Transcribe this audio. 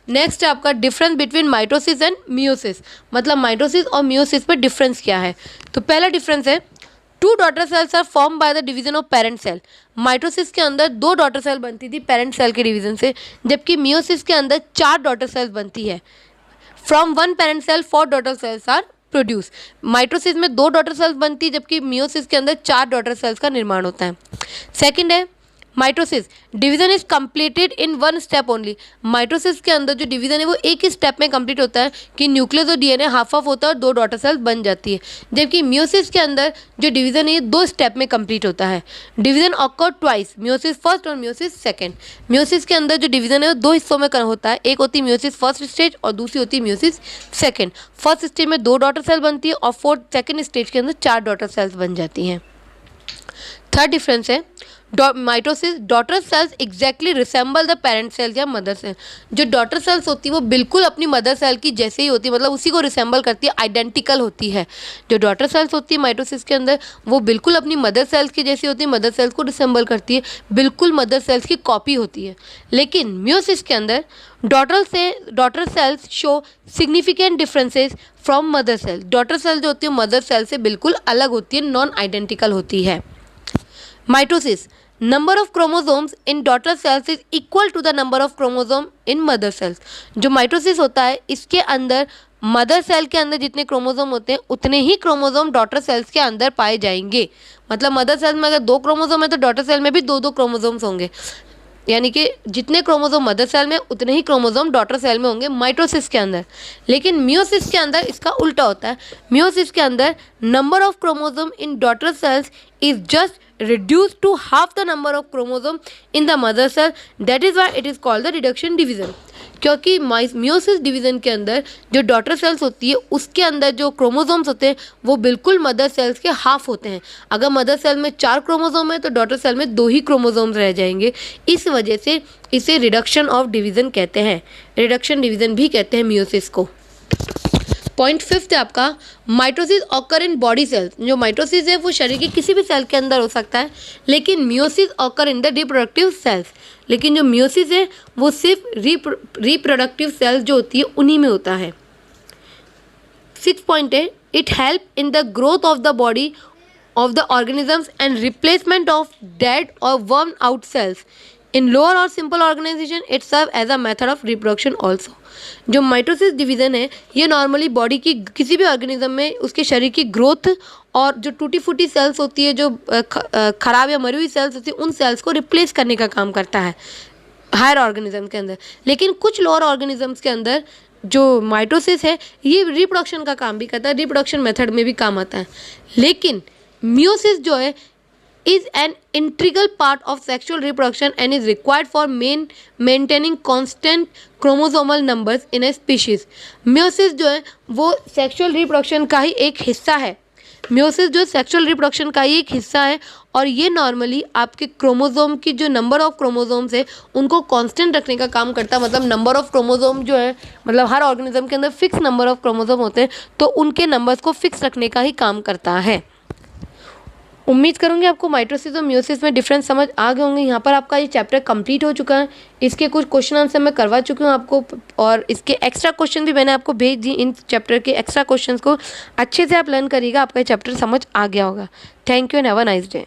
Next है आपका difference between mitosis and meiosis, मतलब माइटोसिस और मियोसिस में डिफरेंस क्या है। तो पहला डिफरेंस है two daughter cells are form by the division of parent cell. Mitosis के अंदर 2 डॉटर सेल बनती थी पेरेंट सेल के डिवीजन से, जबकि मियोसिस के अंदर 4 डॉटर सेल्स बनती है। From 1 parent cell 4 daughter cells are produce. Mitosis में 2 डॉटर सेल्स बनती है, जबकि मियोसिस के अंदर 4 डॉटर सेल्स का निर्माण होता है। सेकेंड है mitosis division is completed in 1 step only. Mitosis के अंदर जो डिवीजन है वो एक ही स्टेप में कंप्लीट होता है कि न्यूक्लियस और डीएनए हाफ ऑफ होता है और 2 डॉटर सेल्स बन जाती है, जबकि मियोसिस के अंदर जो डिवीजन है ये 2 स्टेप में कंप्लीट होता है। Division occur twice, meiosis first और मियोसिस सेकेंड। मियोसिस के अंदर जो डिवीजन है वो 2 हिस्सों में होता है, एक होती है मियोसिस फर्स्ट स्टेज और दूसरी होती है मियोसिस सेकेंड। फर्स्ट स्टेज में 2 डॉटर सेल बनती है और सेकेंड स्टेज के अंदर 4 डॉटर सेल्स बन जाती हैं। थर्ड डिफरेंस है mitosis daughter cells exactly resemble the parent cells या मदर सेल। जो डॉटर सेल्स होती है वो बिल्कुल अपनी मदर सेल की जैसे ही होती है, मतलब उसी को रिसेंबल करती है, आइडेंटिकल होती है। जो डॉटर सेल्स होती है माइटोसिस के अंदर वो बिल्कुल अपनी मदर सेल्स की जैसी होती है, मदर सेल्स को रिसेंबल करती है, बिल्कुल मदर सेल्स की कॉपी होती है। लेकिन मियोसिस के अंदर daughter cells show significant differences from mother cell. Daughter cell जो होती है मदर सेल से बिल्कुल अलग होती है, नॉन आइडेंटिकल होती है। Mitosis number of chromosomes in daughter cells is equal to the number of chromosome in mother cells. जो माइटोसिस होता है इसके अंदर मदर सेल के अंदर जितने क्रोमोसोम होते हैं उतने ही क्रोमोसोम डॉटर सेल्स के अंदर पाए जाएंगे। मतलब मदर सेल में अगर 2 क्रोमोसोम है तो डॉटर सेल में भी 2-2 क्रोमोसोम्स होंगे, यानी कि जितने क्रोमोसोम मदर सेल में उतने ही क्रोमोसोम डॉटर सेल में होंगे माइटोसिस के अंदर। लेकिन मियोसिस के अंदर इसका उल्टा होता है। मियोसिस के अंदर number of chromosome in daughter cells is just reduced to half the number of chromosome in the mother cell, that is why it is called the reduction division। क्योंकि मियोसिस डिवीजन के अंदर जो daughter cells होती है उसके अंदर जो chromosomes होते हैं वो बिल्कुल मदर सेल्स के हाफ होते हैं। अगर मदर सेल में 4 क्रोमोसोम है तो डॉटर सेल में 2 ही क्रोमोसोम्स रह जाएंगे। इस वजह से इसे रिडक्शन ऑफ डिवीजन कहते हैं, रिडक्शन डिवीजन भी कहते हैं मियोसिस को। पॉइंट 5 है आपका mitosis occur in body cells. जो माइटोसिस है वो शरीर के किसी भी सेल के अंदर हो सकता है, लेकिन meiosis occur in the reproductive cells. लेकिन जो मियोसिस है वो सिर्फ रिप्रोडक्टिव सेल्स जो होती है उन्हीं में होता है। 6 पॉइंट है it help in the growth of the body of the organisms and replacement of dead और worn out cells. In lower और simple organisation it serve as a method of reproduction also. जो mitosis division है ये normally body की किसी भी organism में उसके शरीर की ग्रोथ और जो टूटी फूटी सेल्स होती है, जो खराब या मरी हुई सेल्स होती है, उन सेल्स को रिप्लेस करने का काम करता है हायर ऑर्गेनिज्म के अंदर। लेकिन कुछ लोअर ऑर्गेनिजम्स के अंदर जो माइटोसिस है ये रिप्रोडक्शन का काम भी करता है, रिप्रोडक्शन मेथड में भी काम आता है। लेकिन मियोसिस जो है is an integral part of sexual reproduction and is required for maintaining constant chromosomal numbers in a species। Meiosis जो है वो सेक्सुअल रिप्रोडक्शन का ही एक हिस्सा है। मियोसिस जो सेक्सुअल रिप्रोडक्शन का ही एक हिस्सा है और ये नॉर्मली आपके क्रोमोसोम की जो नंबर ऑफ क्रोमोसोम्स है उनको कांस्टेंट रखने का काम करता है। मतलब नंबर ऑफ क्रोमोसोम जो है, मतलब हर ऑर्गेनिज्म के अंदर फिक्स नंबर ऑफ क्रोमोसोम होते हैं तो उनके नंबर्स को फिक्स रखने का ही काम करता है। उम्मीद करूँगी आपको माइटोसिस और मियोसिस में डिफरेंस समझ आ गए होंगे। यहाँ पर आपका ये चैप्टर कंप्लीट हो चुका है। इसके कुछ क्वेश्चन आंसर मैं करवा चुकी हूँ आपको और इसके एक्स्ट्रा क्वेश्चन भी मैंने आपको भेज दी। इन चैप्टर के एक्स्ट्रा क्वेश्चंस को अच्छे से आप लर्न करिएगा, आपका ये चैप्टर समझ आ गया होगा। Thank you and have a nice day.